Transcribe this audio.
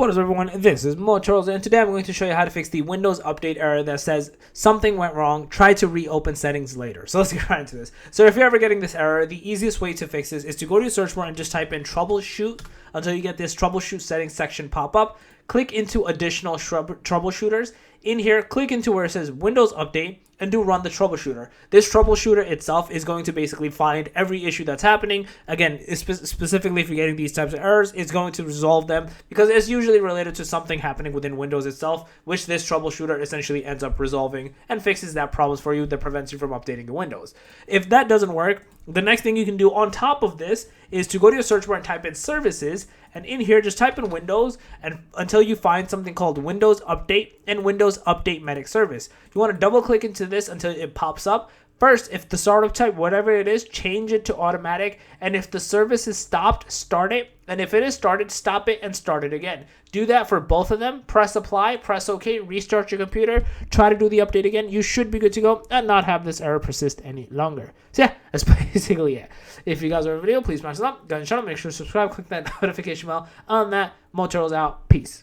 What is up, everyone? This is Motorola, and today I'm going to show you how to fix the Windows Update error that says something went wrong, try to reopen settings later. So let's get right into this. So if you're ever getting this error, the easiest way to fix this is to go to your search bar and just type in troubleshoot until you get this troubleshoot settings section pop up. Click into additional troubleshooters. In here, click into where it says Windows Update and do run the troubleshooter. This troubleshooter itself is going to basically find every issue that's happening. Again, specifically if you're getting these types of errors, it's going to resolve them because it's usually related to something happening within Windows itself, which this troubleshooter essentially ends up resolving and fixes that problems for you that prevents you from updating your Windows. If that doesn't work, the next thing you can do on top of this is to go to your search bar and type in services, and in here just type in Windows and until you find something called Windows Update and Windows Update Medic Service. You want to double click into this until it pops up. First, if the startup type, whatever it is, change it to automatic, and if the service is stopped, start it, and if it is started, stop it and start it again. Do that for both of them. Press apply, press OK, restart your computer, try to do the update again. You should be good to go and not have this error persist any longer. So yeah, that's basically it. If you guys are a video, please smash it up, go ahead and shut up, make sure to subscribe, click that notification bell on that. Motorola's out. Peace.